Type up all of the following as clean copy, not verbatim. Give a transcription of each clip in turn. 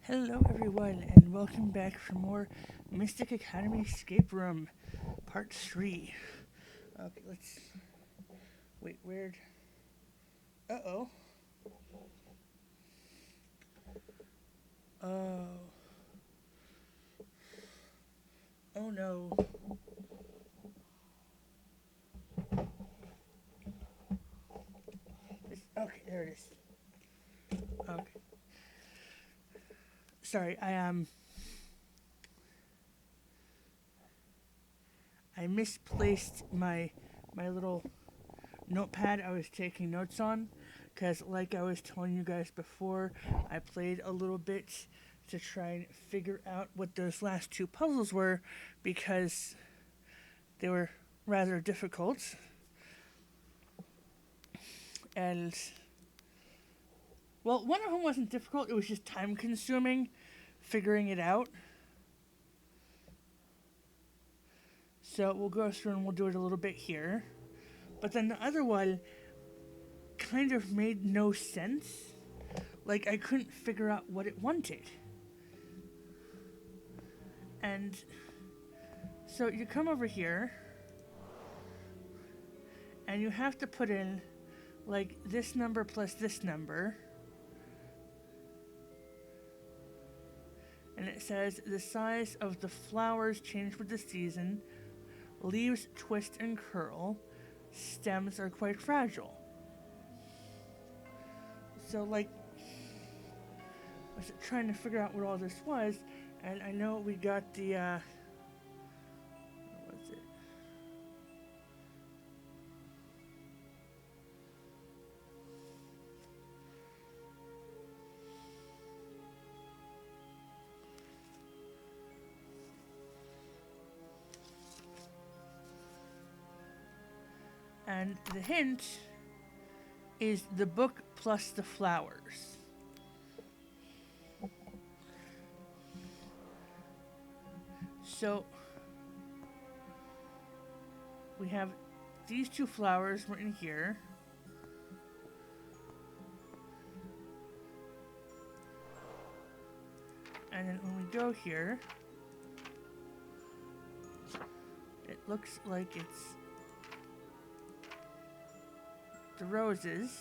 Hello, everyone, and welcome back for more Mystic Academy Escape Room, Part 3. Okay, let's. Wait, where'd. Uh oh. Oh. Oh no. Okay, there it is. Okay. Sorry, I misplaced my little notepad I was taking notes on, because, like I was telling you guys before, I played a little bit to try and figure out what those last two puzzles were, because they were rather difficult. And, well, one of them wasn't difficult, it was just time consuming figuring it out. So we'll go through and we'll do it a little bit here. But then the other one kind of made no sense. Like, I couldn't figure out what it wanted. And so you come over here, and you have to put in, like, this number plus this number. And it says the size of the flowers change with the season, leaves twist and curl, stems are quite fragile. So, like, I was trying to figure out what all this was, and I know we got the, what was it? And the hint is the book plus the flowers. So we have these two flowers were in here. And then when we go here, it looks like it's the roses.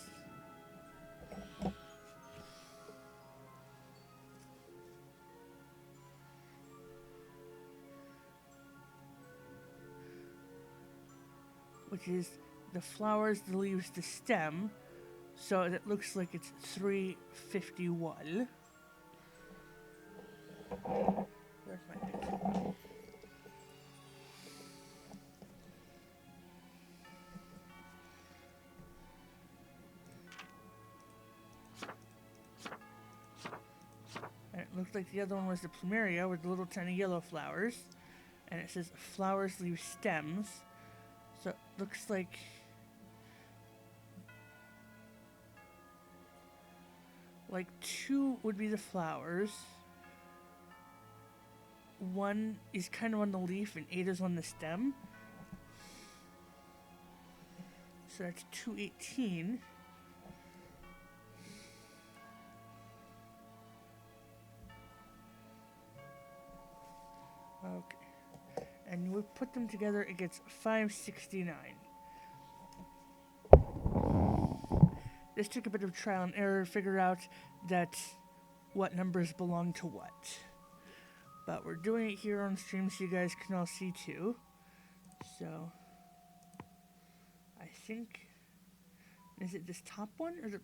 Which is the flowers, the leaves, the stem. So it looks like it's 351. Where's my pen? And it looks like the other one was the plumeria with the little tiny yellow flowers. And it says flowers leave stems. So it looks like two would be the flowers. One is kind of on the leaf and 8 is on the stem. So that's 218. Okay. And we put them together, it gets 569. This took a bit of trial and error to figure out that what numbers belong to what. But we're doing it here on stream so you guys can all see too. So I think, is it this top one or the?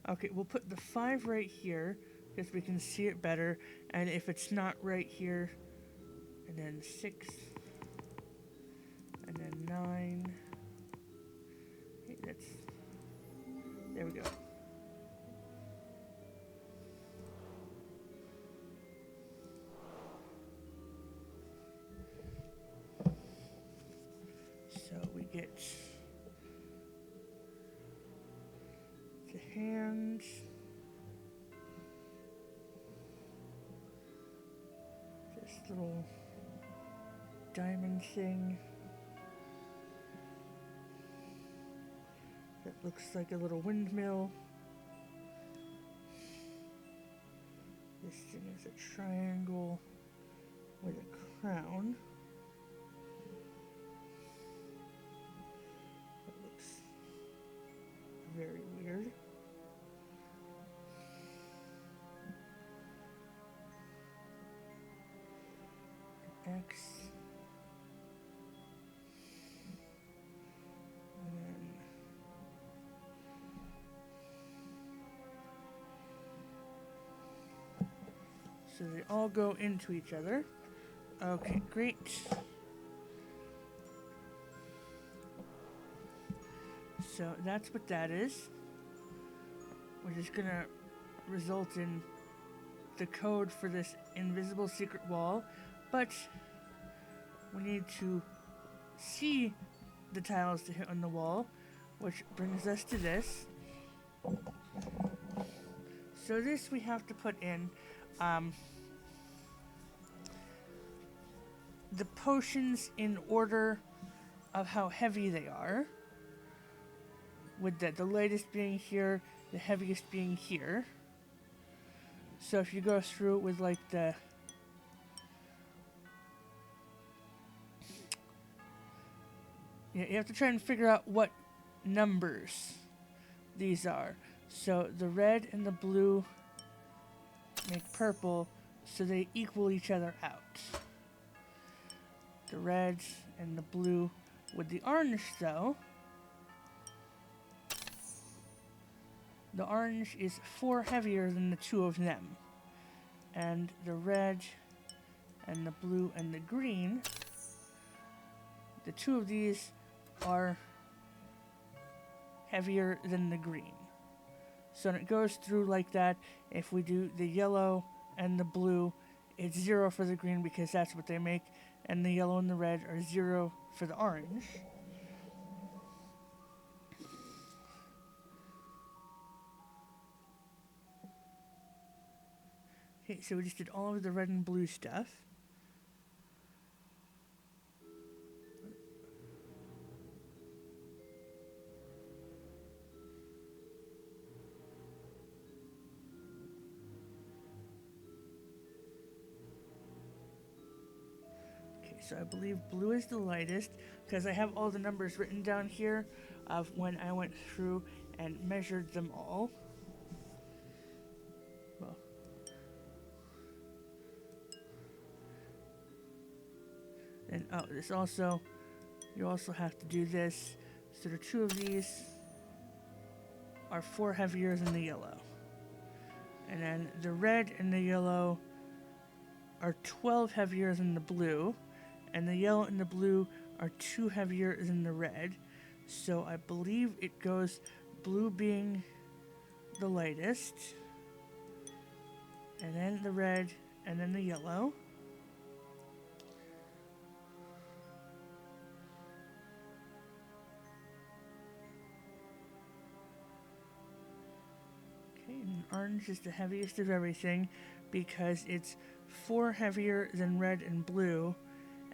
Okay, we'll put the 5 right here because we can see it better. And if it's not right here, and then 6, and then 9. Hey, that's, there we go. So we get the hands. This little diamond thing that looks like a little windmill. The this thing is a triangle with a crown. That looks very weird. An X. And then so they all go into each other. Okay, great. So that's what that is. Which is gonna result in the code for this invisible secret wall, but we need to see the tiles to hit on the wall, which brings us to this. So this we have to put in the potions in order of how heavy they are, with the lightest being here, the heaviest being here. So if you go through with like the you have to try and figure out what numbers these are. So the red and the blue make purple, so they equal each other out. The red and the blue with the orange, though, the orange is 4 heavier than the 2 of them. And the red and the blue and the green, the 2 of these are heavier than the green. So when it goes through like that, if we do the yellow and the blue, it's 0 for the green because that's what they make, and the yellow and the red are 0 for the orange. Okay, so we just did all of the red and blue stuff. Okay, so I believe blue is the lightest because I have all the numbers written down here of when I went through and measured them all. Well, and oh, this also, you also have to do this. So the 2 of these are 4 heavier than the yellow. And then the red and the yellow are 12 heavier than the blue. And the yellow and the blue are 2 heavier than the red. So I believe it goes blue being the lightest, and then the red, and then the yellow. Okay, and orange is the heaviest of everything because it's 4 heavier than red and blue,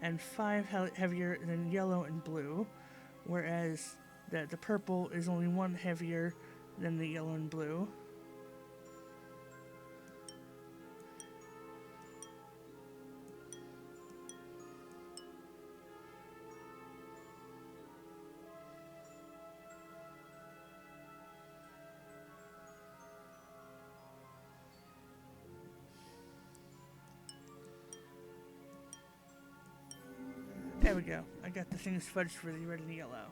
and 5 heavier than yellow and blue, whereas the purple is only 1 heavier than the yellow and blue. There we go. I got the things fudged for the red and the yellow.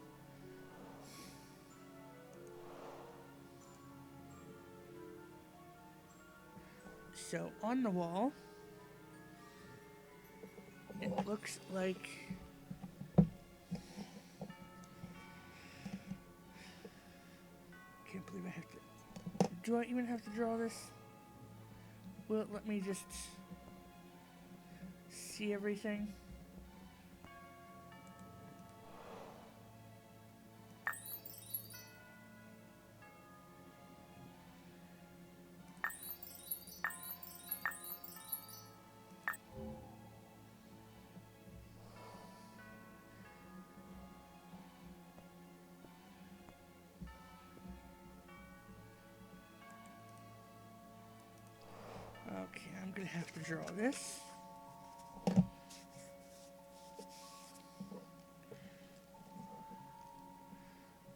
So on the wall, it looks like can't believe I have to. Do I even have to draw this? Will it let me just see everything? Okay, I'm gonna have to draw this.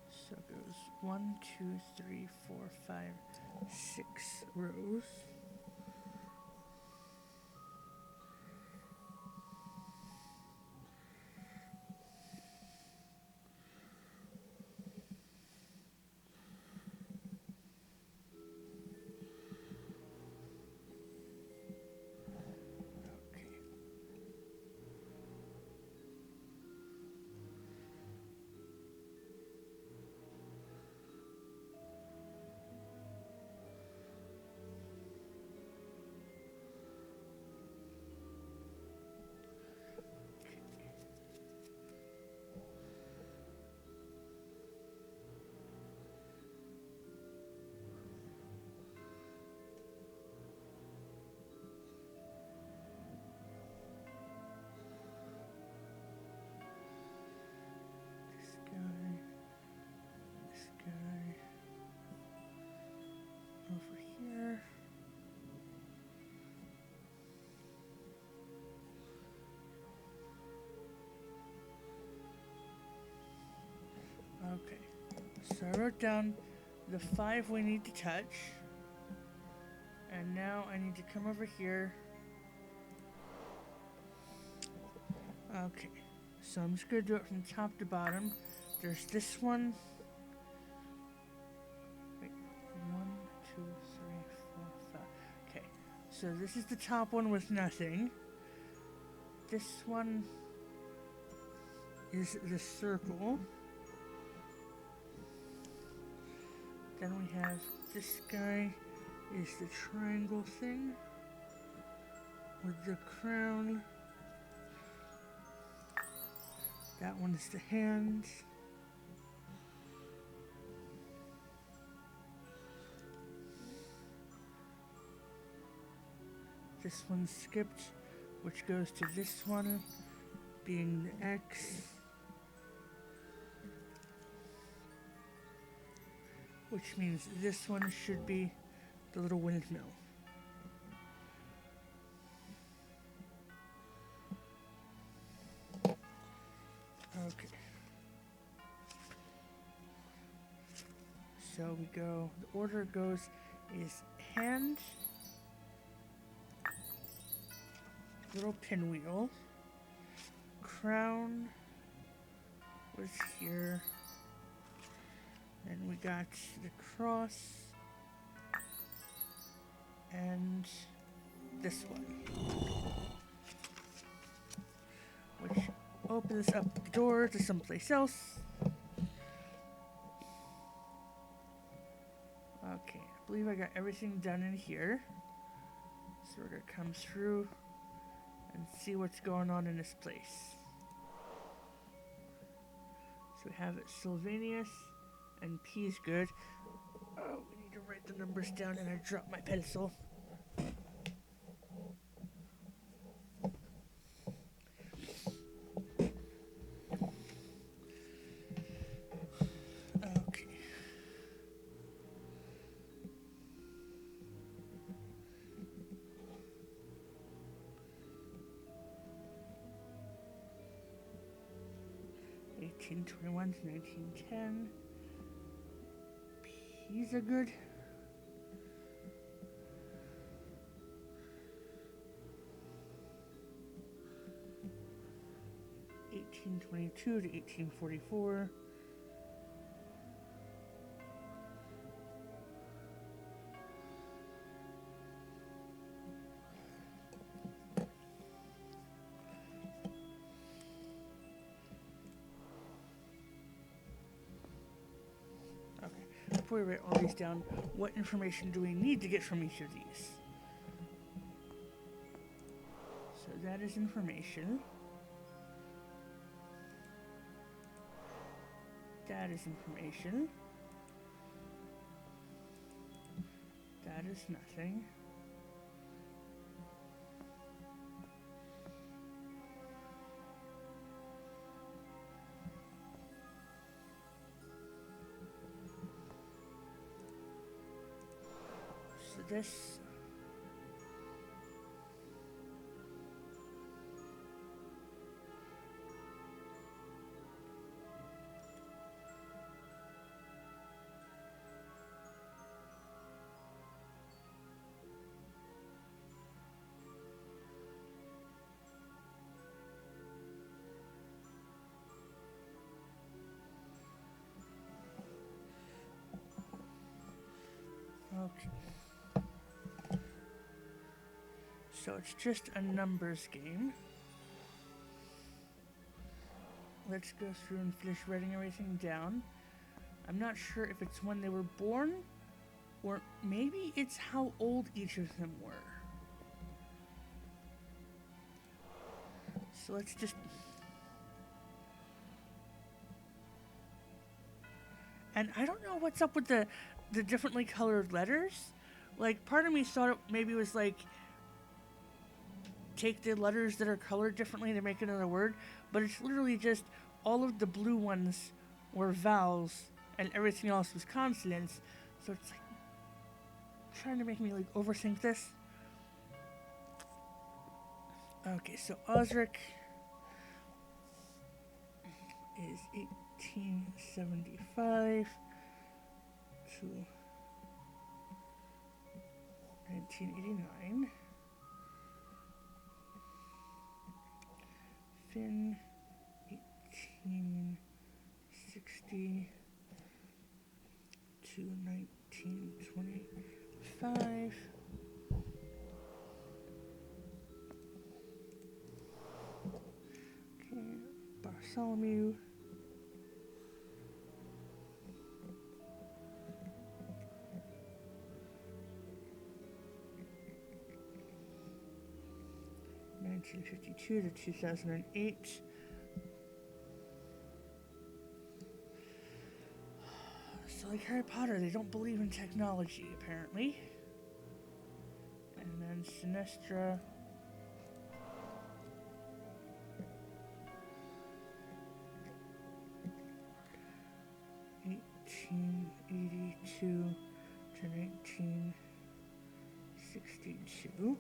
So it goes 1, 2, 3, 4, 5, 6 rows. This guy over here. Okay, so I wrote down the 5 we need to touch, and now I need to come over here. Okay, so I'm just gonna do it from top to bottom. There's this one. Wait, 1, 2, 3, 4, 5. Okay, so this is the top one with nothing. This one is the circle. Then we have this guy is the triangle thing with the crown. That one is the hands. This one's skipped, which goes to this one, being the X. Which means this one should be the little windmill. Okay. So we go, the order goes is hand, little pinwheel, crown was here, and we got the cross, and this one, which opens up the door to someplace else. Okay, I believe I got everything done in here. So we're gonna come through and see what's going on in this place. So we have it Sylvanus and P is good. Oh, we need to write the numbers down and I dropped my pencil. Okay. (1821 to 1910). P's are good. (1822 to 1844). Before we write all these down, what information do we need to get from each of these? So that is information. That is information. That is nothing. So this So it's just a numbers game. Let's go through and finish writing everything down. I'm not sure if it's when they were born, or maybe it's how old each of them were. So let's just... And I don't know what's up with the differently colored letters. Like, part of me thought it maybe was like, take the letters that are colored differently to make another word, but it's literally just all of the blue ones were vowels and everything else was consonants. So it's like trying to make me like overthink this. Okay, so Osric is 1875 to 1989. Finn, 1860 to 1925. Okay, Bartholomew. 1952 to 2008. So like Harry Potter, they don't believe in technology, apparently. And then Sinestra. (1882 to 1962).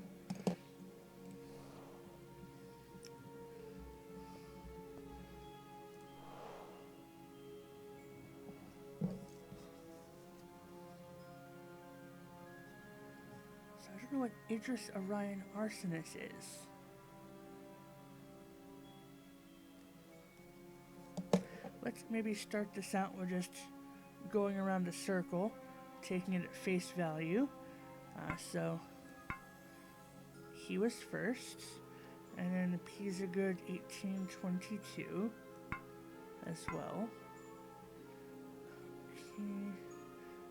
I don't know what Idris Orion Arsonist is. Let's maybe start this out with just going around a circle, taking it at face value. So he was first, and then Pisagood 1822 as well.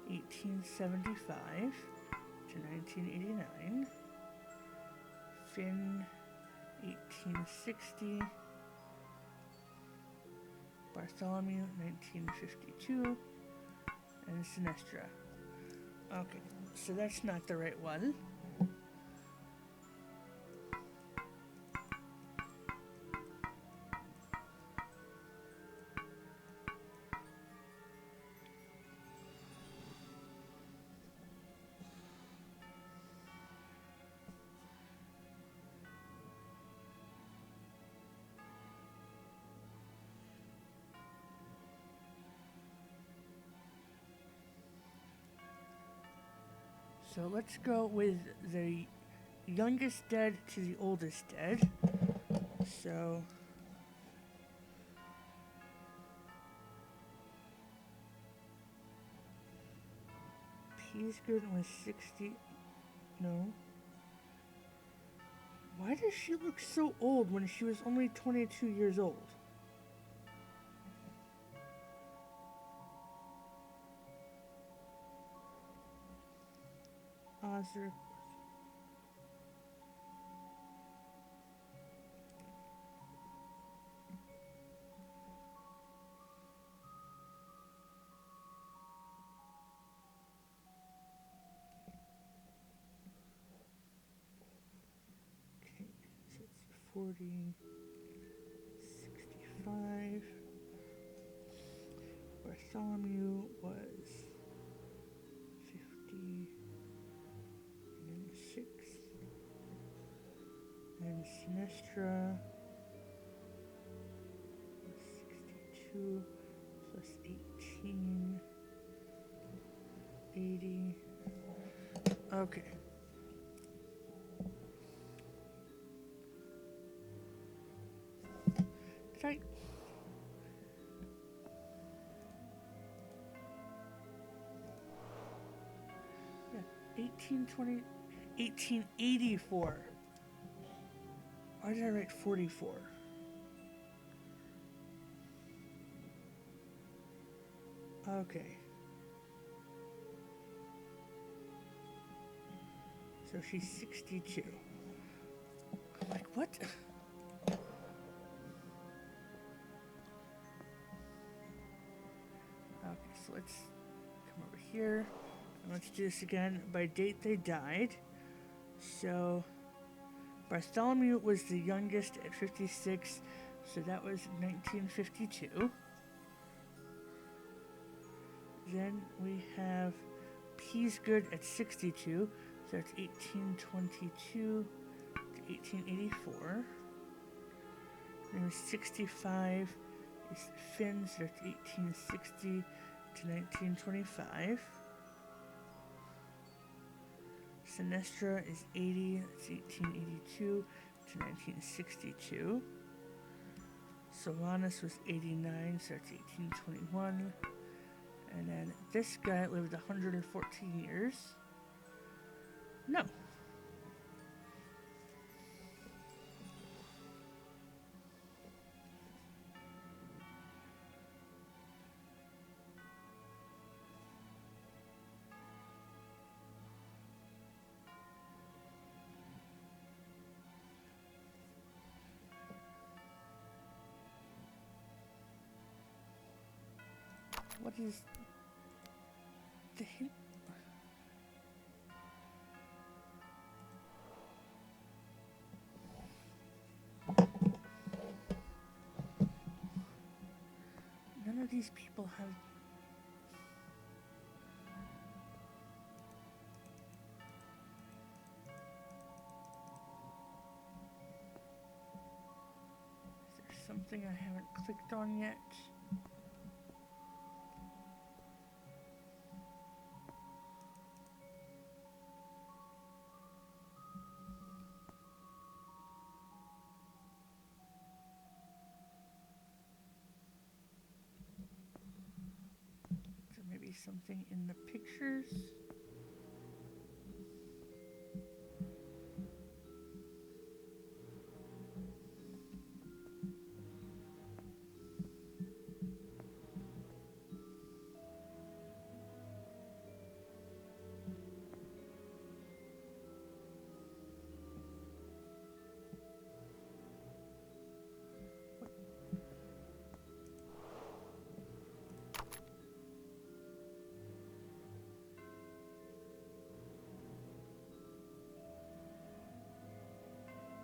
1875 to 1989. Finn 1860. Bartholomew 1952. And Sinestra. Okay, so that's not the right one. So let's go with the youngest dead to the oldest dead. So Peasgood was 60. No. Why does she look so old when she was only 22 years old? Osric. Okay, so it's 40, 65. Bartholomew was 50. And 6. And Sinestra was 62 plus 18. 80. Okay. Sorry. Yeah, 1884 Why did I write 44? Okay. So she's 62. I'm like, what? Okay, so let's come over here. And let's do this again. By date they died. So Bartholomew was the youngest at 56. So that was 1952. Then we have Peasgood at 62. So that's 1822 to 1884. Then 65 is Finn, so that's 1860 to 1925. Sinestra is 80, that's 1882 to 1962. Sylvanus was 89, so that's 1821. And then this guy lived 114 years. No. What is the hint? None of these people have. Is there something I haven't clicked on yet? Maybe something in the pictures.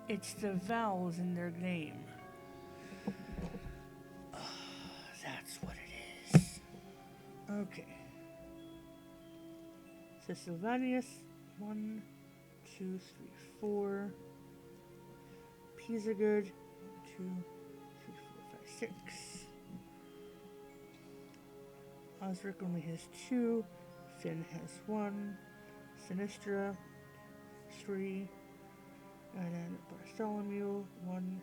It's the vowels in their name. That's what it is. Okay. So Sylvanus, 1, 2, 3, 4. Peasgood, 2, 3, 4, 5, 6. Osric only has 2. Finn has 1. Sinistra, 3. And then Bartholomew, 1,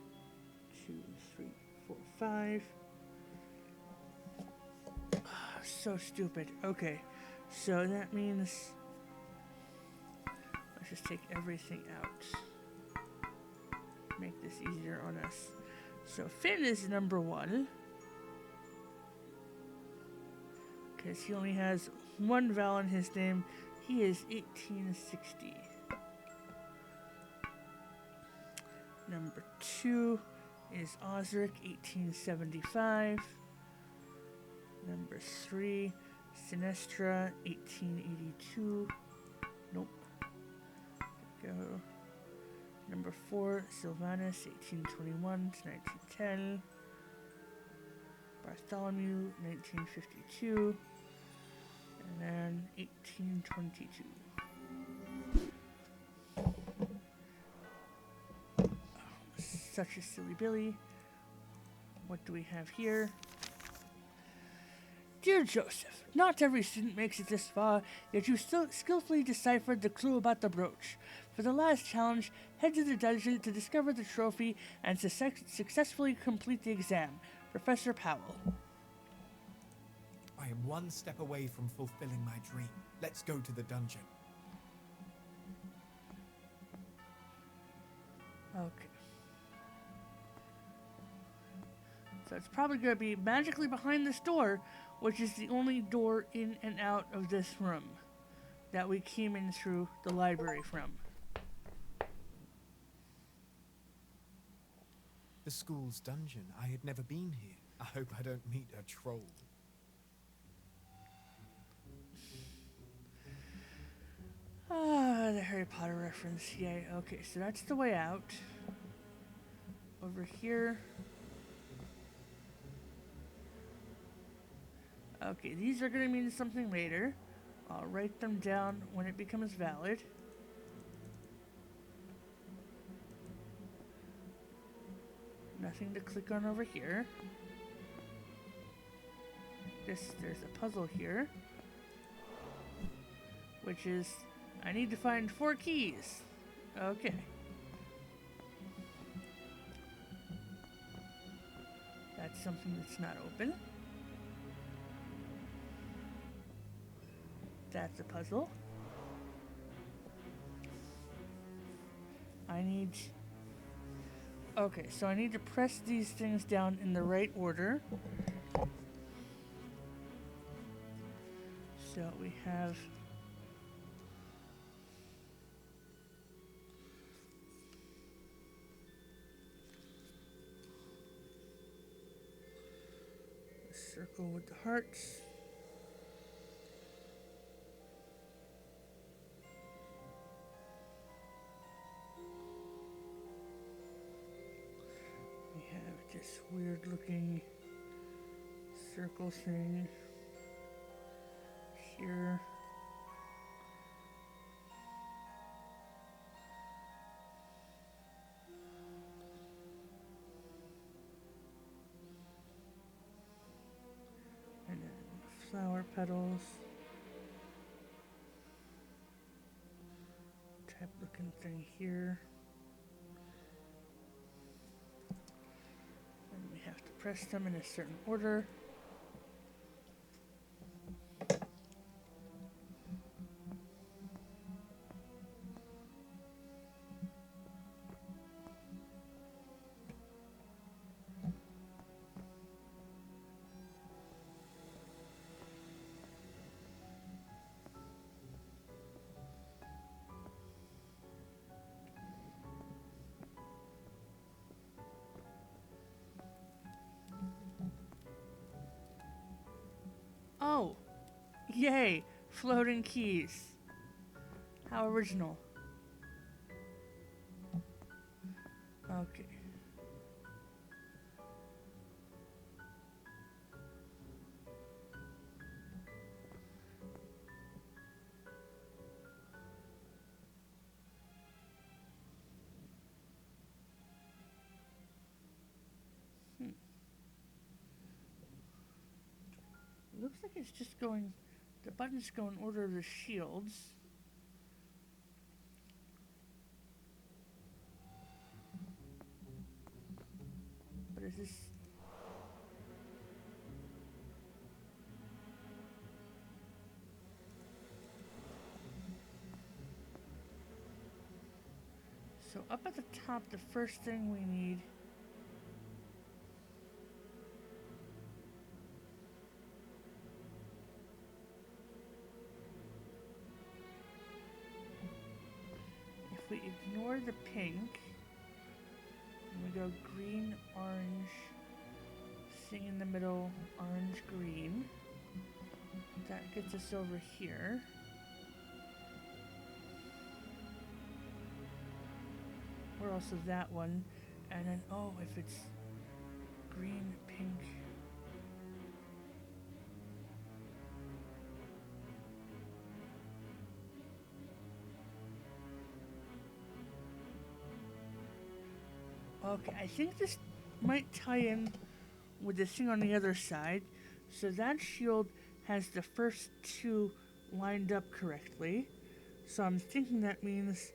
2, 3, 4, 5. So stupid. Okay, so that means let's just take everything out. Make this easier on us. So Finn is number 1 because he only has 1 vowel in his name. He is 1860. Number 2 is Osric, 1875. Number 3, Sinestra, 1882. Nope. There we go. Number 4, Sylvanus, 1821 to 1910. Bartholomew, 1952. And then 1822. Such a silly Billy. What do we have here? Dear Joseph, not every student makes it this far, yet you still skillfully deciphered the clue about the brooch. For the last challenge, head to the dungeon to discover the trophy and successfully complete the exam. Professor Powell. I am one step away from fulfilling my dream. Let's go to the dungeon. Okay. So it's probably going to be magically behind this door, which is the only door in and out of this room that we came in through the library from. The school's dungeon. I had never been here. I hope I don't meet a troll. Ah, the Harry Potter reference. Yay. Okay, so that's the way out. Over here. Okay, these are going to mean something later. I'll write them down when it becomes valid. Nothing to click on over here. There's a puzzle here. Which is, I need to find 4 keys. Okay. That's something that's not open. That's a puzzle. Okay, so I need to press these things down in the right order. So we have the circle with the hearts. We have this weird looking circle thing here. And then flower petals. Type looking thing here. And we have to press them in a certain order. Oh, yay, floating keys. How original. Okay. Looks like it's just going, the buttons go in order of the shields. But is this... So up at the top, the first thing we need if we ignore the pink, and we go green, orange, thing in the middle, orange, green, that gets us over here. Or also that one, and then, oh, if it's green, pink. Okay, I think this might tie in with the thing on the other side. So that shield has the first 2 lined up correctly. So I'm thinking that means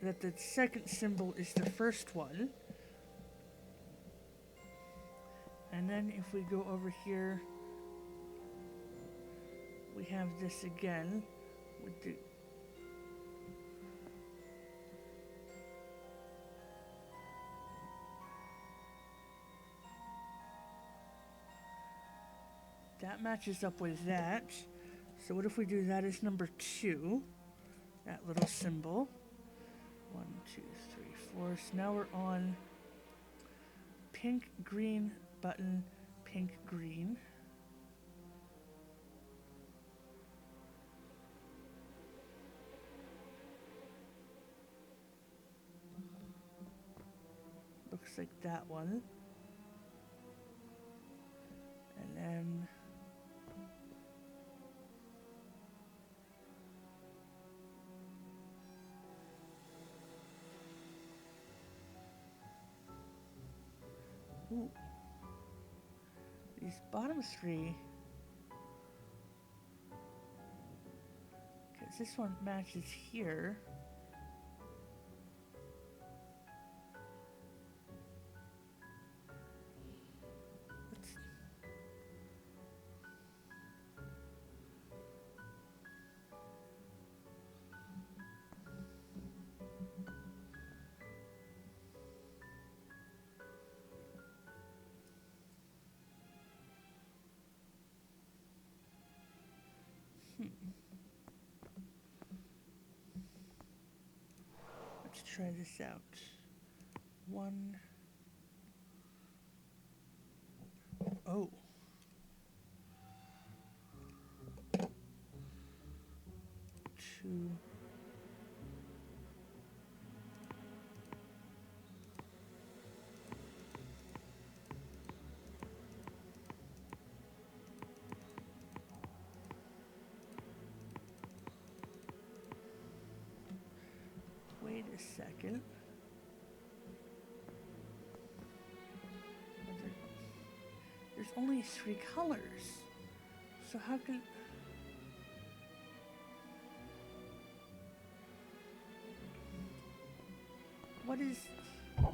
that the second symbol is the first one. And then if we go over here, we have this again with the... That matches up with that. So what if we do that as number 2? That little symbol. 1, 2, 3, 4. So now we're on pink, green, button, pink, green. Looks like that one. And then ooh. These bottom 3, because this one matches here. Let's, let's try this out. 1. Oh. 2. Wait a second. There's only 3 colors. So how can... What is... So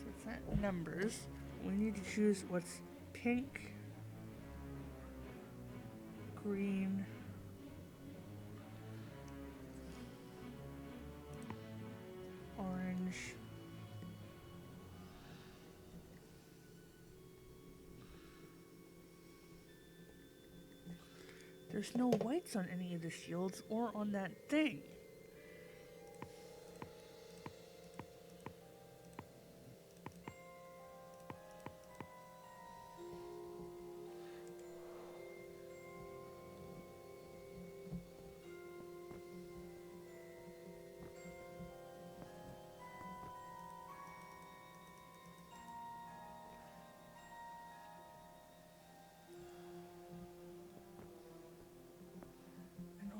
it's not numbers. We need to choose what's pink, green, orange, there's no whites on any of the shields or on that thing.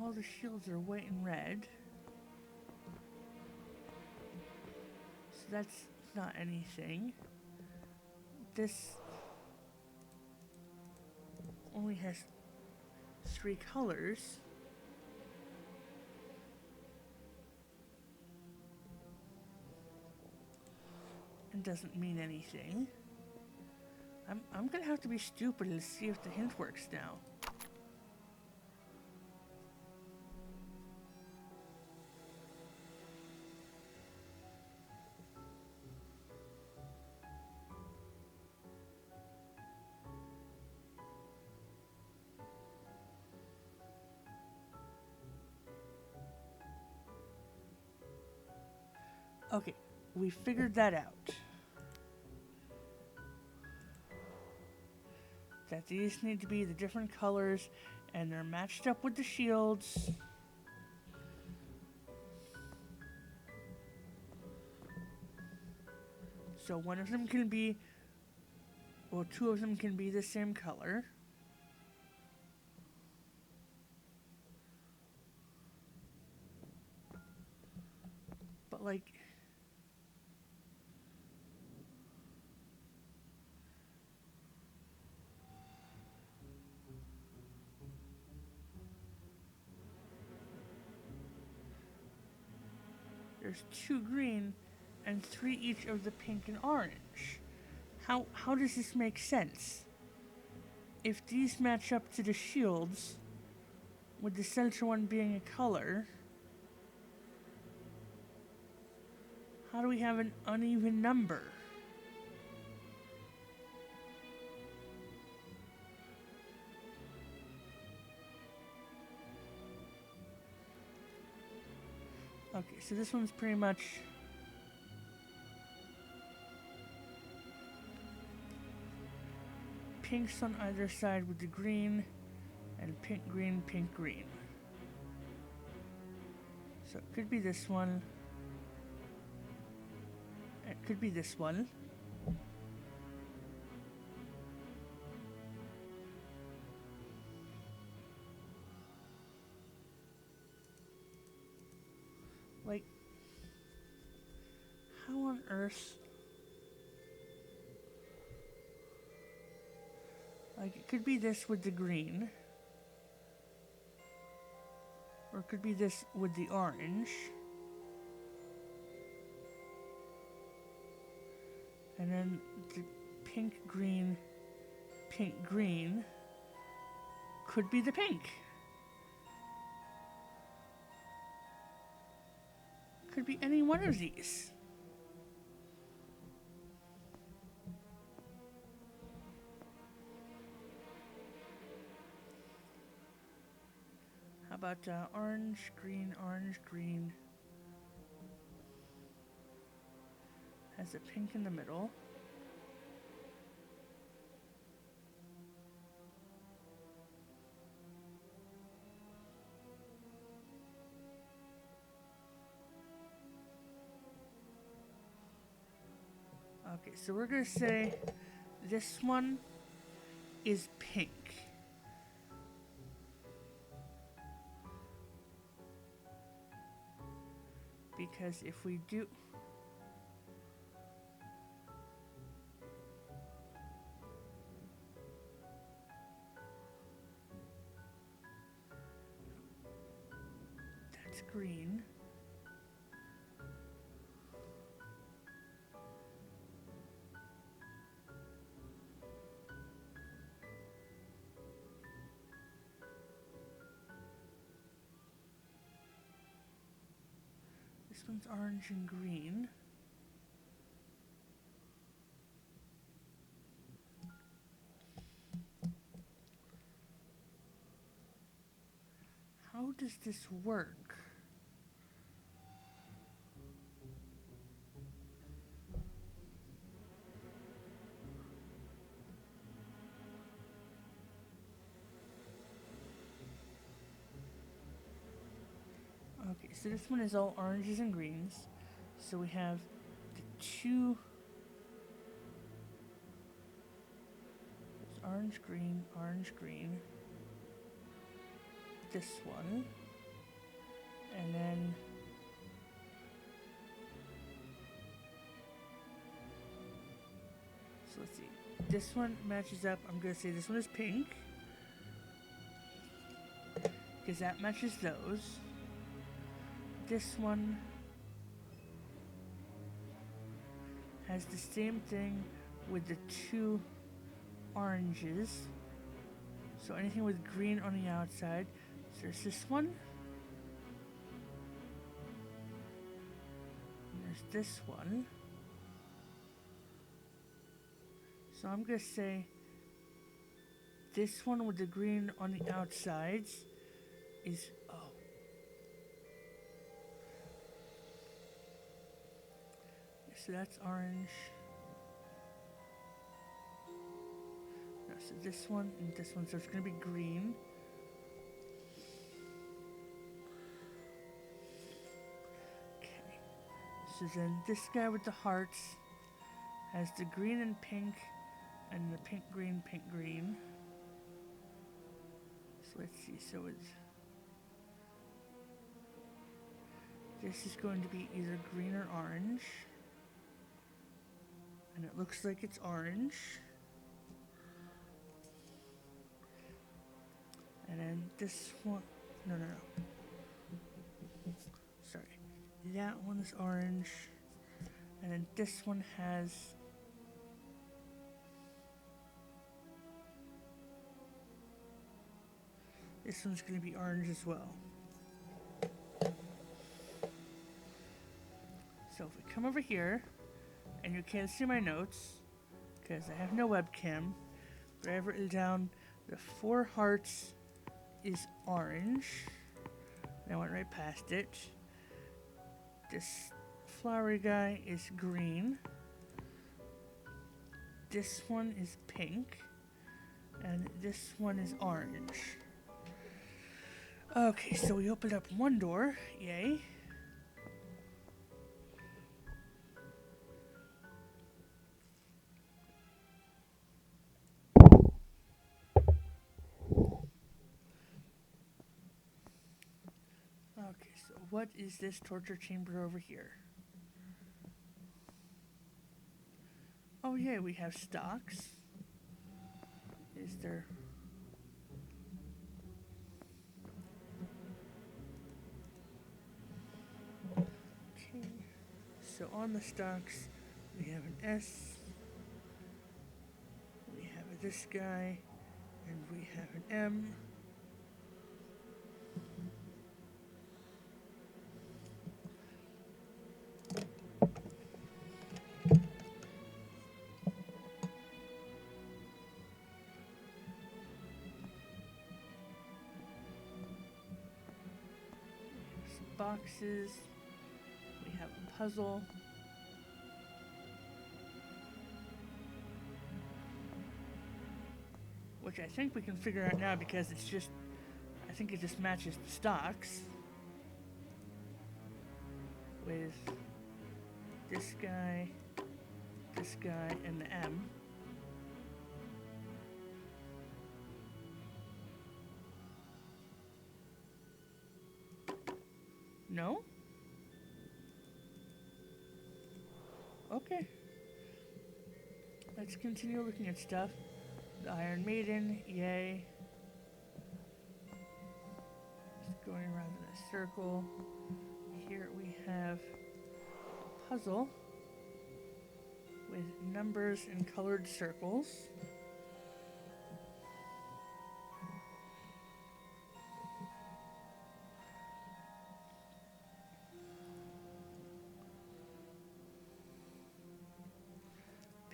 All the shields are white and red. So that's not anything. This only has 3 colors. And doesn't mean anything. I'm gonna have to be stupid to see if the hint works now. Okay, we figured that out. That these need to be the different colors and they're matched up with the shields. So one of them can be, well, 2 of them can be the same color. But like, there's 2 green and 3 each of the pink and orange. How does this make sense? If these match up to the shields, with the center one being a color, How do we have an uneven number? Okay, so this one's pretty much pinks on either side with the green, and pink, green, pink, green. So it could be this one. It could be this one. Like, how on earth? Like, it could be this with the green. Or it could be this with the orange. And then the pink, green, could be the pink. Could be any one of these. How about orange, green, has a pink in the middle. Okay, so we're gonna say this one is pink. Because if we do... That's green. This one's orange and green. How does this work? Okay, so this one is all oranges and greens. So we have the two... It's orange, green, this one, and then so let's see, this one matches up. I'm gonna say this one is pink because that matches those. This one has the same thing with the two oranges, so anything with green on the outside. So there's this one. And there's this one. So I'm gonna say this one with the green on the outsides is so that's orange. No, so this one and this one, so it's gonna be green. So then this guy with the hearts has the green and pink and the pink, green. So let's see, so it's... This is going to be either green or orange. And it looks like it's orange. And then this one... No. Sorry. That one is orange, and then this one has this one's going to be orange as well. So if we come over here, and you can't see my notes because I have no webcam. But I have written down the 4 hearts is orange. And I went right past it. This flowery guy is green. This one is pink. And this one is orange. Okay, so we opened up one door. Yay. Okay, so what is this torture chamber over here? Oh yeah, we have stocks. Is there... Okay, so on the stocks, we have an S, we have this guy, and we have an M. Boxes. We have a puzzle. Which I think we can figure out now because it's just, I think it just matches the stocks. With this guy, and the M. No? Okay. Let's continue looking at stuff. The Iron Maiden, yay. Just going around in a circle. Here we have a puzzle with numbers and colored circles.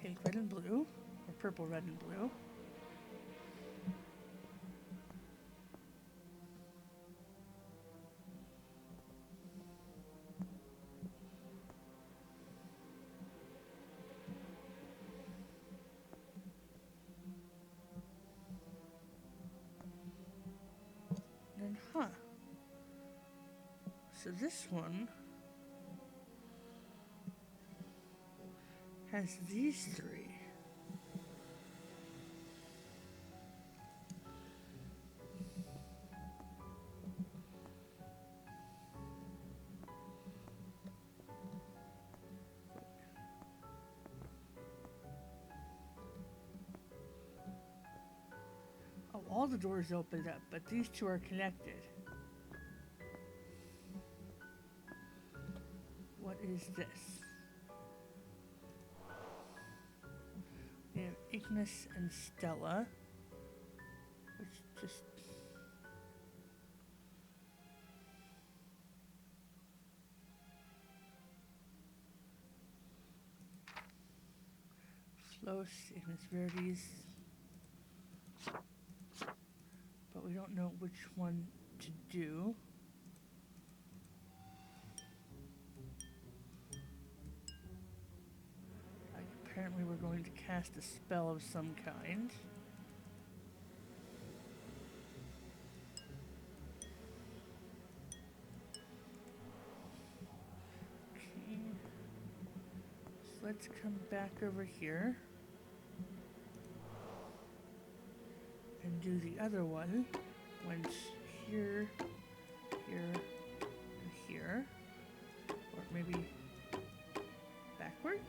Pink, red, and blue, or purple, red, and blue. Then, so this one has these 3. Oh, all the doors opened up, but these 2 are connected. What is this? We have Ignis and Stella, which just... Flos, Ignis Verdes. But we don't know which one to do. Apparently we're going to cast a spell of some kind. Okay. So let's come back over here. And do the other one. Went here, here, and here. Or maybe backwards?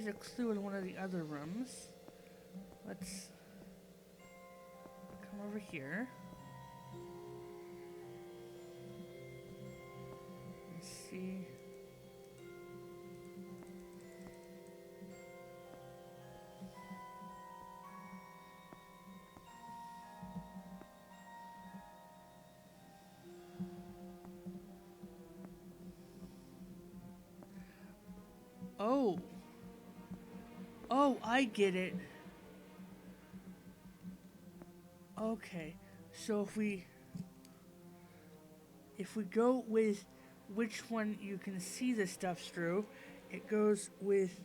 there's a clue in one of the other rooms. Let's come over here. And see. Oh. Oh, I get it. Okay. So if we go with which one you can see the stuff through, it goes with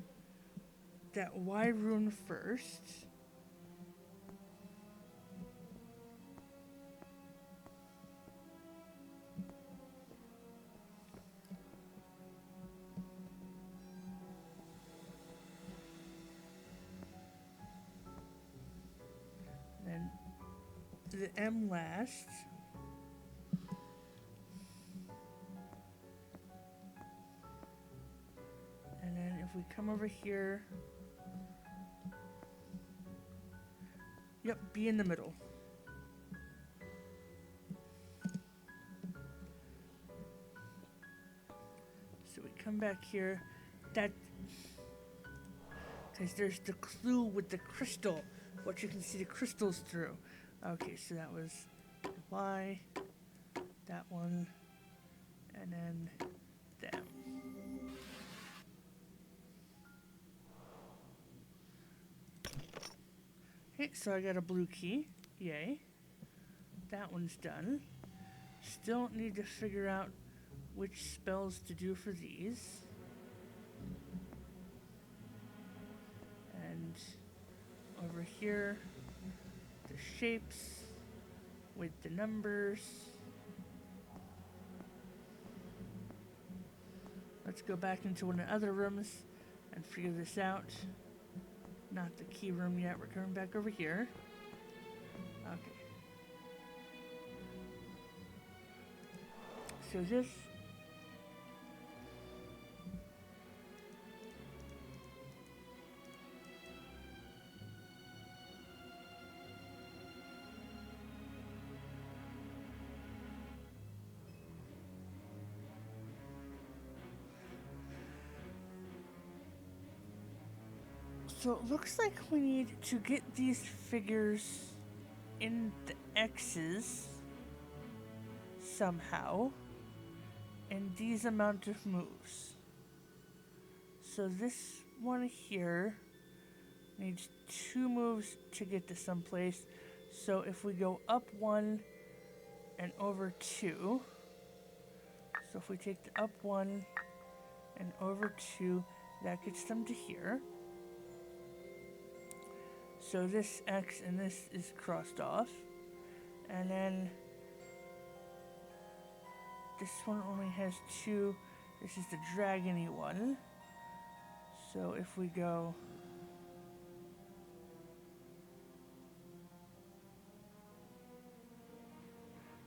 that Y rune first. Then the M last. And then if we come over here, yep, B in the middle. So we come back here, that, because there's the clue with the crystal, what you can see the crystals through. Okay, so that was Y, that one, and then them. Okay, so I got a blue key, yay. That one's done. Still need to figure out which spells to do for these. And over here, the shapes with the numbers. Let's go back into one of the other rooms and figure this out. Not the key room yet, we're coming back over here. Okay. So this So it looks like we need to get these figures in the X's somehow in these amount of moves. So this one here needs 2 moves to get to someplace. So if we go up 1 and over 2, so if we take the up 1 and over 2, that gets them to here. So this X and this is crossed off. And then this one only has 2. This is the dragony one. So if we go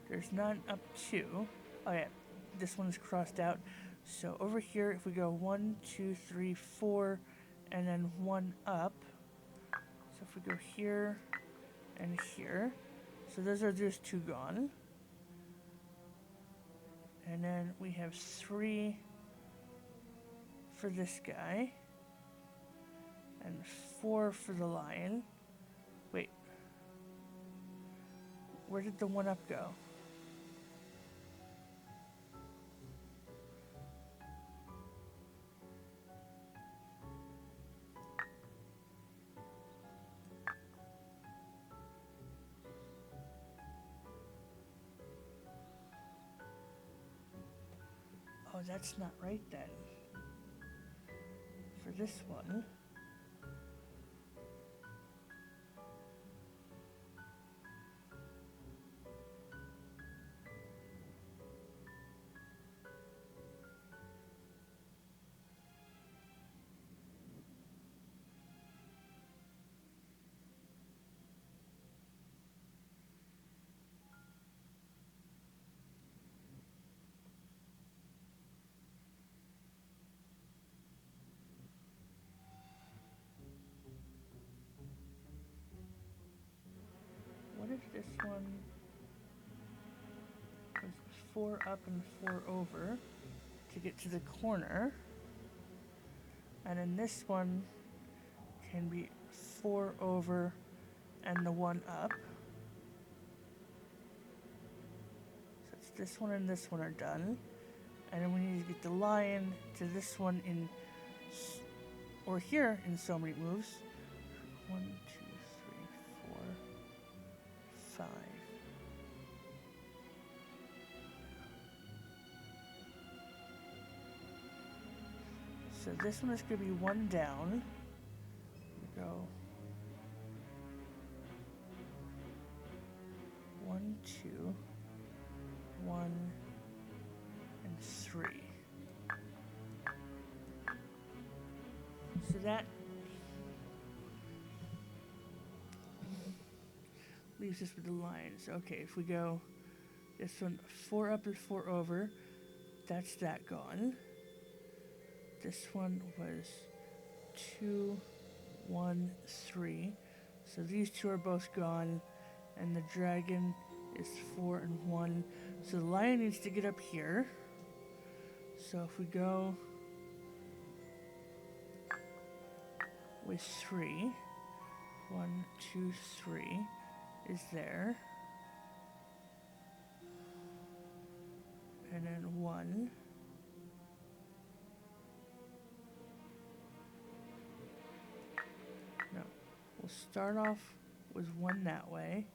there's none up 2. Oh yeah, this one's crossed out. So over here, if we go 1, 2, 3, 4, and then 1 up. So if we go here and here, so those are just 2 gone. And then we have 3 for this guy, and 4 for the lion. Wait, where did the 1 up go? Oh, that's not right then. For this one. one was 4 up and 4 over to get to the corner. And then this one can be 4 over and the 1 up. So it's this one and this one are done. And then we need to get the lion to this one in, or here in so many moves. 1, 2, 3, 4, 5. So this one is going to be 1 down. We go 1, 2, 1, and 3. So that leaves us with the lions. Okay, if we go this one 4 up and 4 over, that's that gone. This one was 2, 1, 3. So these two are both gone. And the dragon is 4 and 1. So the lion needs to get up here. So if we go with 3, 1, 2, 3 is there. And then 1. No. We'll start off with 1 that way.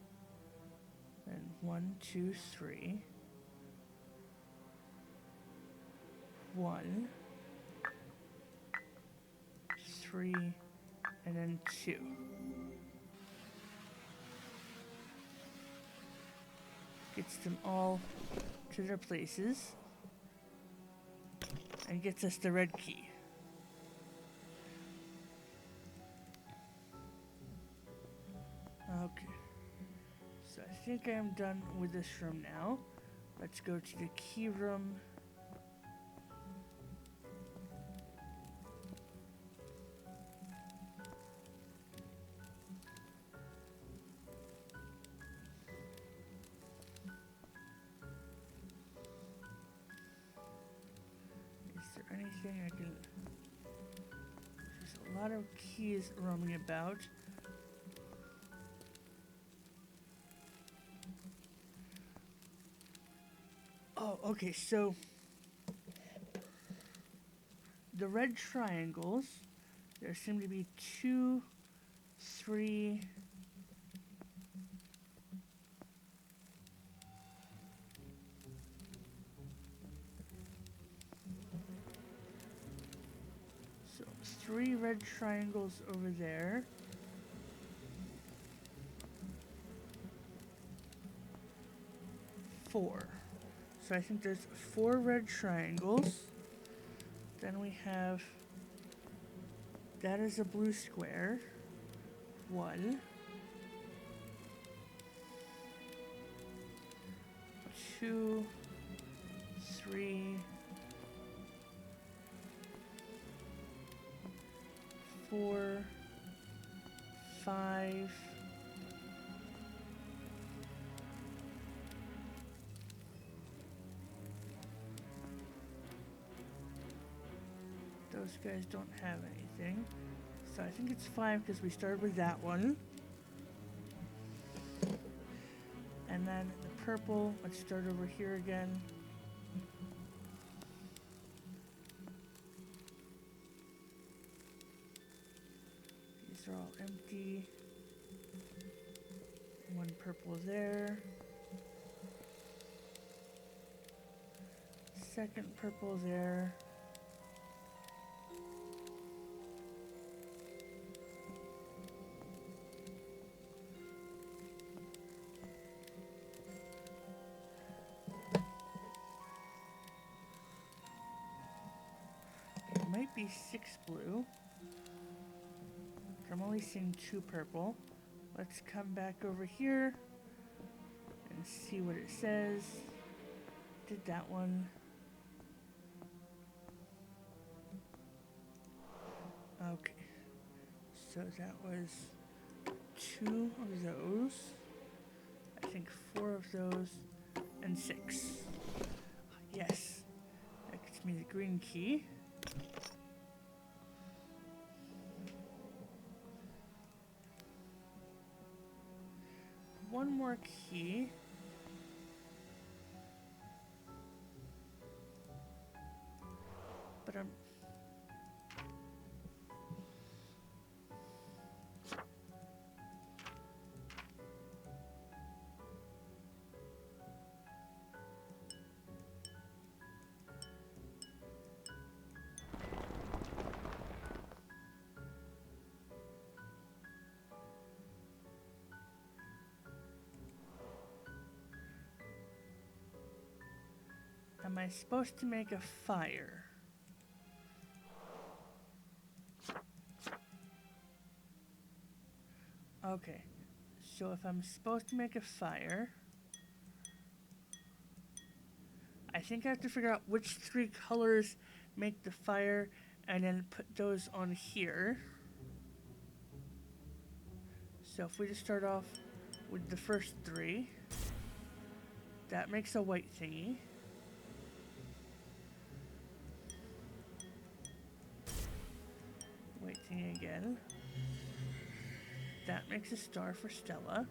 Then 1, 2, 3. 1. 3. And then 2. Gets them all to their places. And gets us the red key. Okay. So I think I'm done with this room now. Let's go to the key room. Is there anything I can... There's a lot of keys roaming about. Oh, okay, so the red triangles, there seem to be 2, 3, so 3 red triangles over there. Four. So I think there's 4 red triangles. Then we have, that is a blue square. 1. 2, 3, 4, 5. Those guys don't have anything. So I think it's 5 because we started with that one. And then the purple, let's start over here again. These are all empty. 1 purple there. Second purple there. Might be 6 blue. I'm only seeing 2 purple. Let's come back over here and see what it says. Did that one. Okay. So that was 2 of those. I think 4 of those, and 6. Yes. That gets me the green key. One more key. But am I supposed to make a fire? Okay, so if I'm supposed to make a fire, I think I have to figure out which 3 colors make the fire and then put those on here. So if we just start off with the first 3, that makes a white thingy. White thingy again. That makes a star for Stella.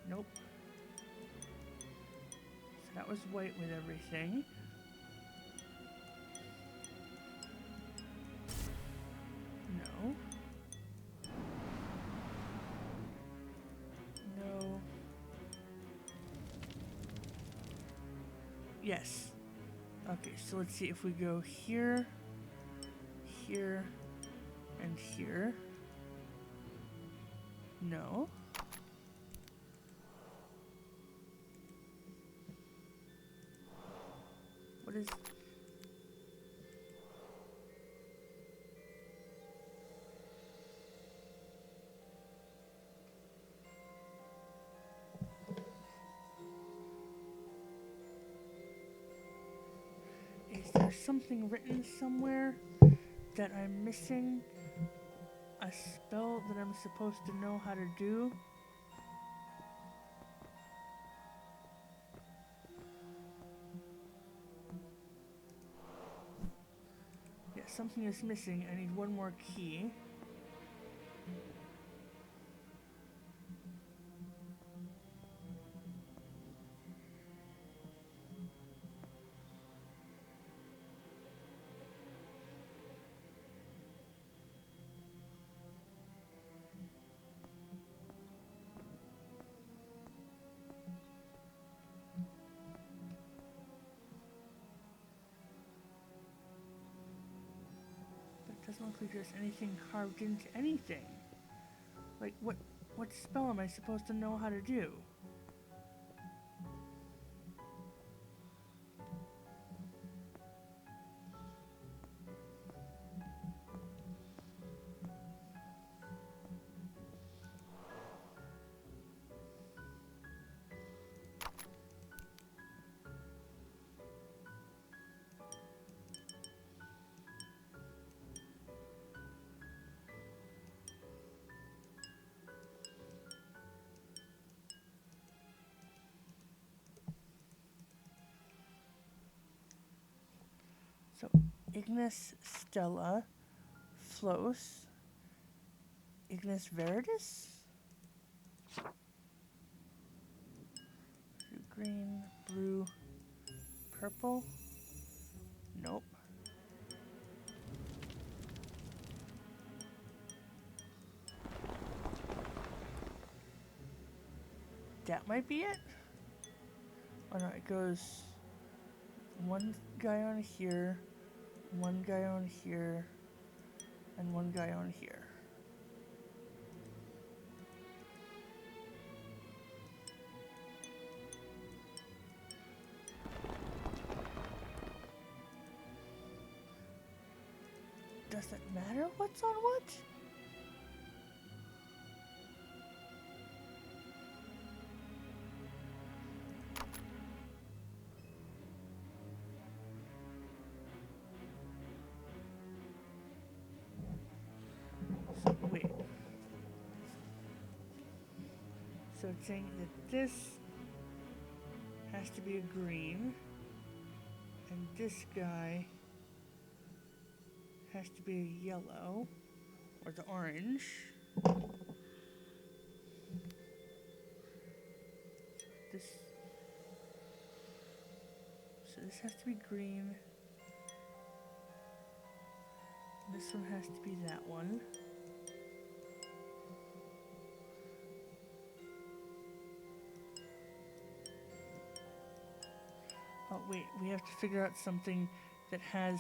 Nope. So that was white with everything. No. No. Yes. Okay, so let's see if we go here, here, and here. No. What is... Is there something written somewhere that I'm missing? A spell that I'm supposed to know how to do? Yeah, something is missing. I need one more key. Doesn't look like there's anything carved into anything. Like, what spell am I supposed to know how to do? So, Ignis Stella, Flos, Ignis Veritas? Green, blue, purple? Nope. That might be it? Oh no, it goes one guy on here, one guy on here, and one guy on here. Does it matter what's on what? So it's saying that this has to be a green, and this guy has to be a yellow, or the orange. This, so this has to be green. This one has to be that one. Oh wait, we have to figure out something that has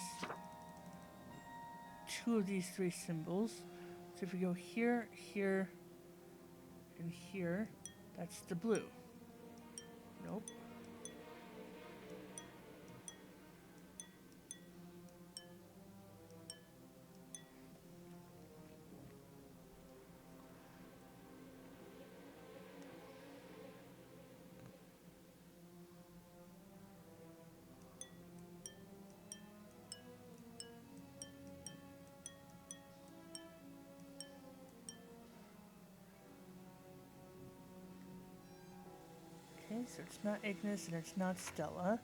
two of these three symbols. So if we go here, here, and here, that's the blue. Nope. Okay, so it's not Ignis and it's not Stella.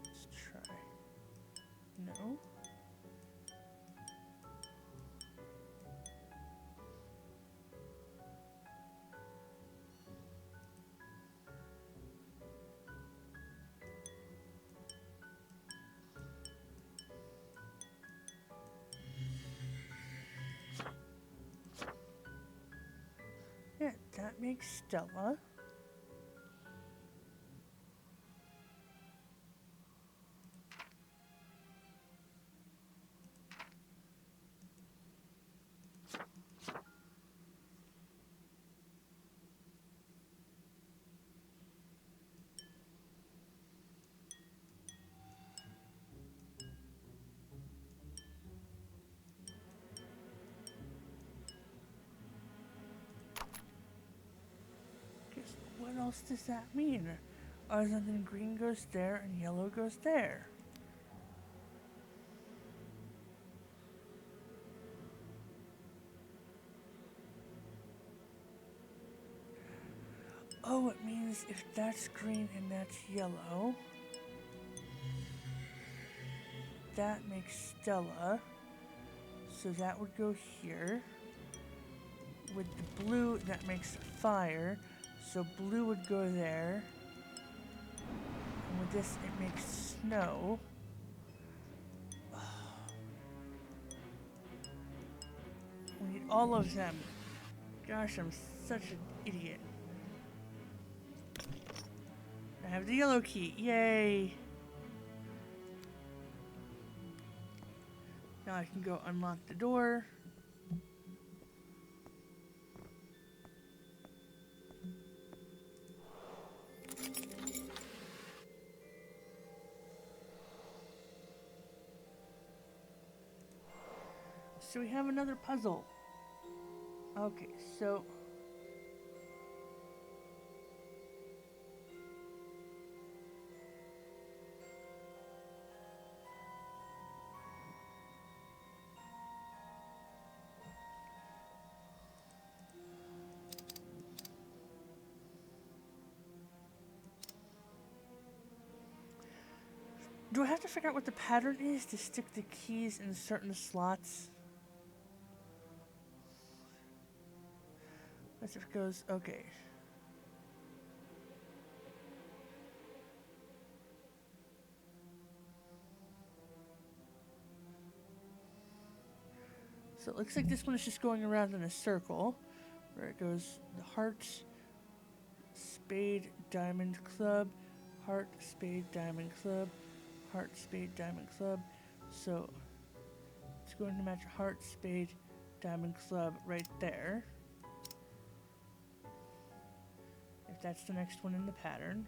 Let's try. No. Yeah, that makes Stella. Guess what else does that mean? Other than green goes there and yellow goes there. Oh, it means if that's green and that's yellow, that makes Stella. So that would go here. With the blue, that makes fire. So blue would go there. And with this, it makes snow. We need all of them. Gosh, I'm such an idiot. I have the yellow key. Yay! Now I can go unlock the door. So we have another puzzle. Okay, so do I have to figure out what the pattern is to stick the keys in certain slots? As if it goes, okay. So it looks like this one is just going around in a circle, where it goes the heart, spade, diamond, club, heart, spade, diamond, club, heart, spade, diamond, club. So it's going to match heart, spade, diamond, club right there. If that's the next one in the pattern.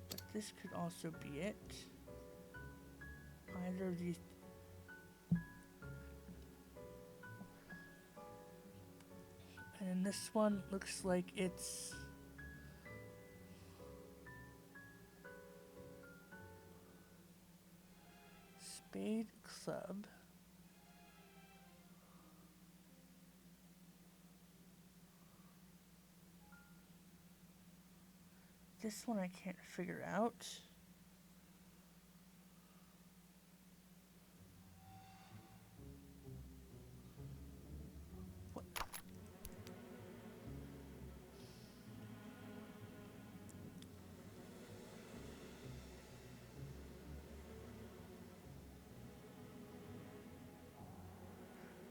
But this could also be it. Either of these. And this one looks like it's spade, club. This one I can't figure out. What?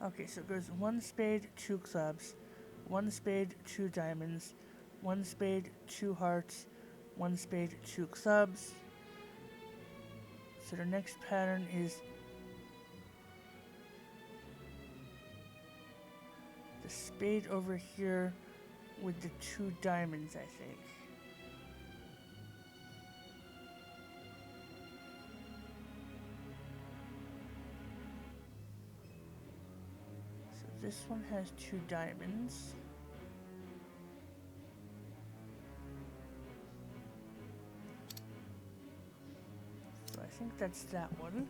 Okay, so it goes 1 spade, 2 clubs, 1 spade, 2 diamonds, 1 spade, 2 hearts, 1 spade, 2 clubs. So the next pattern is the spade over here with the 2 diamonds, I think. So this one has 2 diamonds. So I think that's that one.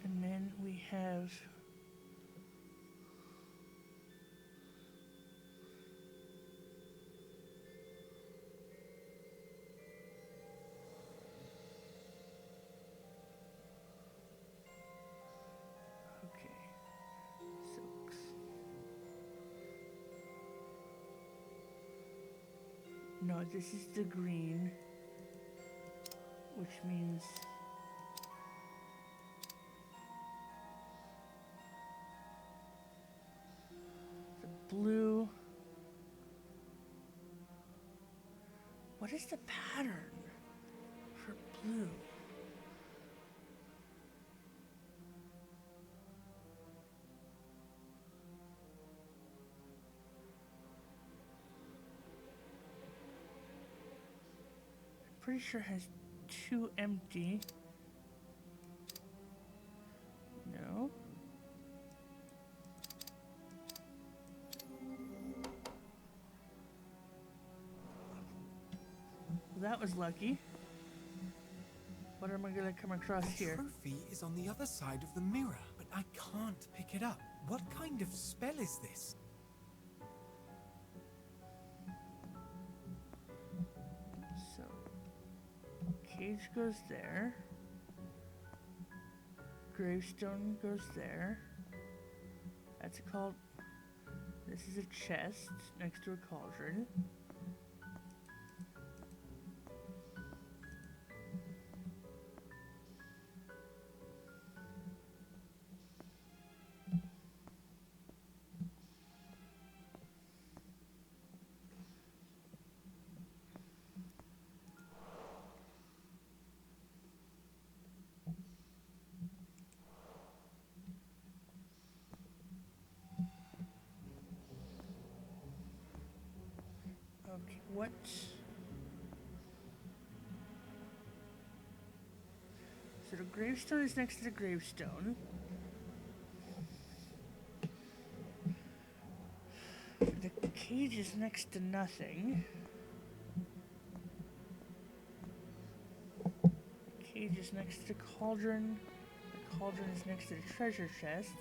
And then we have no, this is the green, which means the blue. What is the pattern for blue? Pretty sure it has 2 empty. No. Well, that was lucky. What am I gonna come across The here? trophy is on the other side of the mirror, but I can't pick it up. What kind of spell is this? So, cage goes there. Gravestone goes there. That's called. This is a chest next to a cauldron. Okay, what? So the gravestone is next to the gravestone. The cage is next to nothing. The cage is next to the cauldron. The cauldron is next to the treasure chest.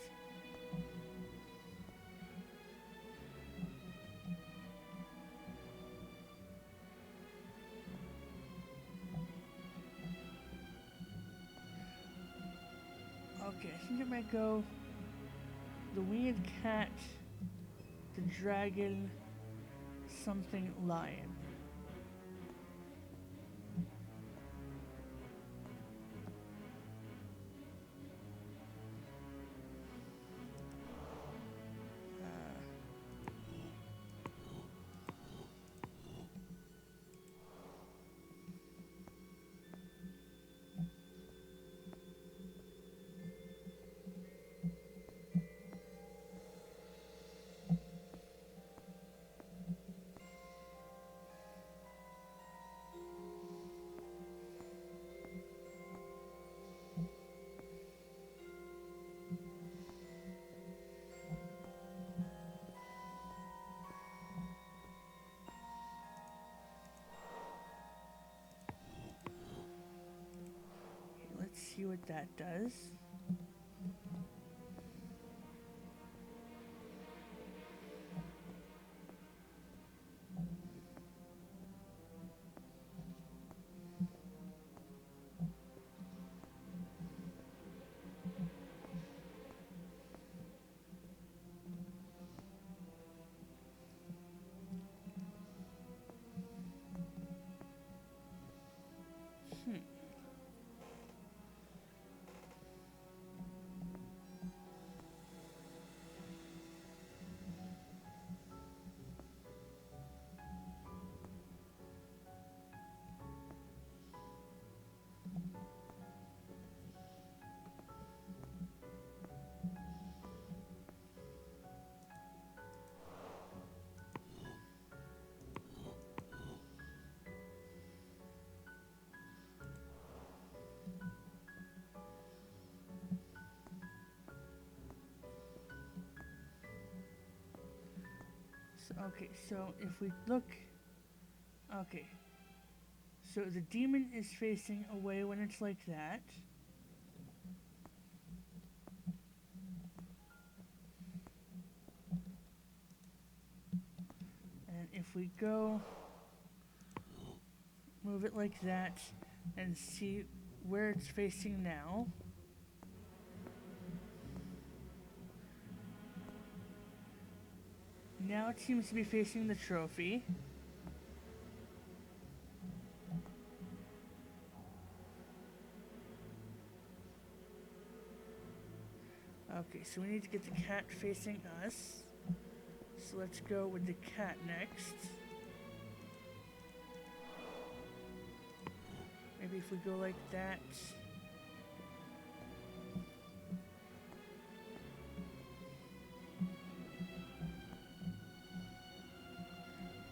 Okay, I think I might go the winged cat, the dragon, something lion. see what that does. Okay, so if we look, okay, so the demon is facing away when it's like that. And if we go, move it like that, and see where it's facing now. Now it seems to be facing the trophy. Okay, so we need to get the cat facing us. So let's go with the cat next. Maybe if we go like that.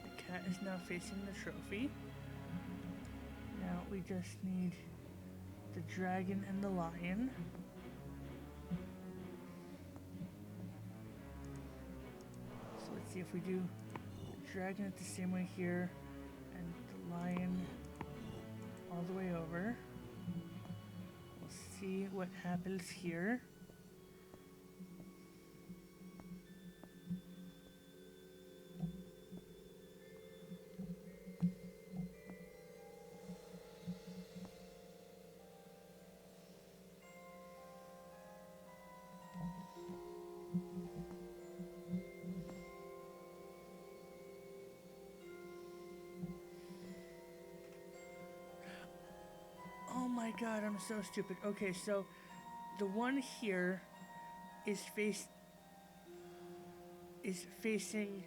The cat is now facing the trophy. Now we just need the dragon and the lion. So let's see if we do the dragon it the same way here and the lion all the way over. We'll see what happens here. Oh my god, I'm so stupid. Okay, so the one here is facing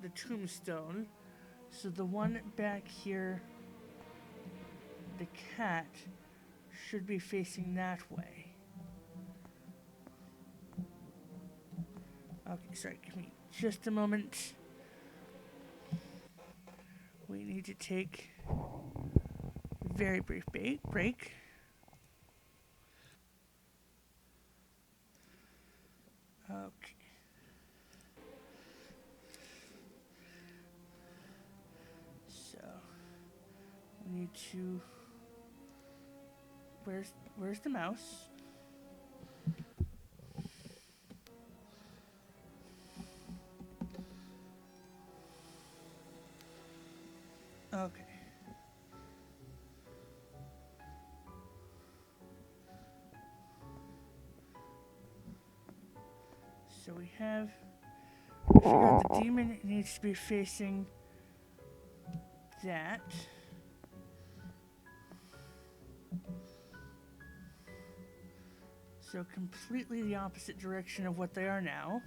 the tombstone. So the one back here, the cat, should be facing that way. Okay, sorry, give me just a moment. We need to take a very brief break. Okay. So we need to. Where's the mouse? Okay. So we forgot the demon needs to be facing that. So completely the opposite direction of what they are now.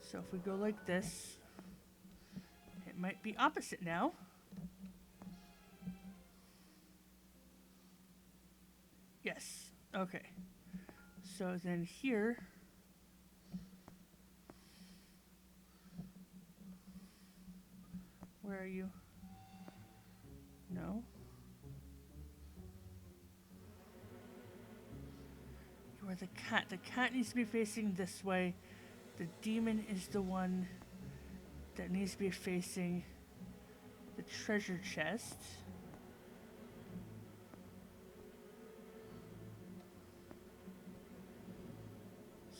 So if we go like this, it might be opposite now. Yes. Okay. So then here, where are you? No. You are the cat. The cat needs to be facing this way. The demon is the one that needs to be facing the treasure chest.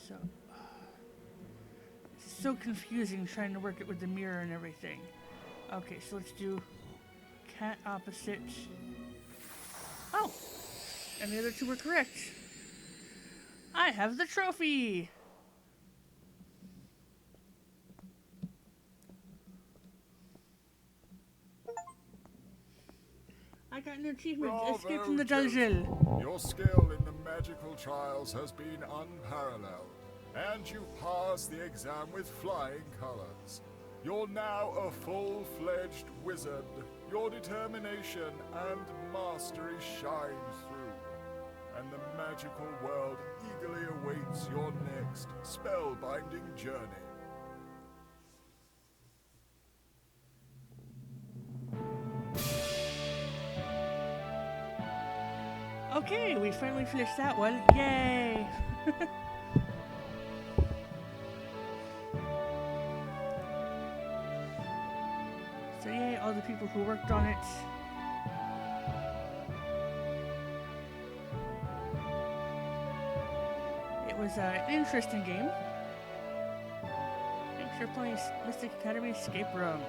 So, it's so confusing trying to work it with the mirror and everything. Okay, so let's do cat opposite. Oh! And the other two were correct. I have the trophy! I got an achievement. Escape from the dungeon. Your skill in the magical trials has been unparalleled, and you've passed the exam with flying colors. You're now a full-fledged wizard. Your determination and mastery shine through, and the magical world eagerly awaits your next spellbinding journey. Okay, we finally finished that one. Yay! So yay, all the people who worked on it. It was an interesting game. Thanks for playing Mystic Academy Escape Room.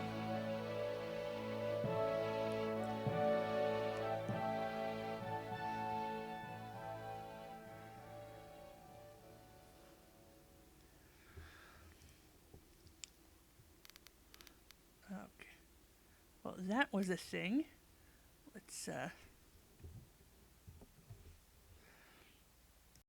Okay. Well, that was a thing. Let's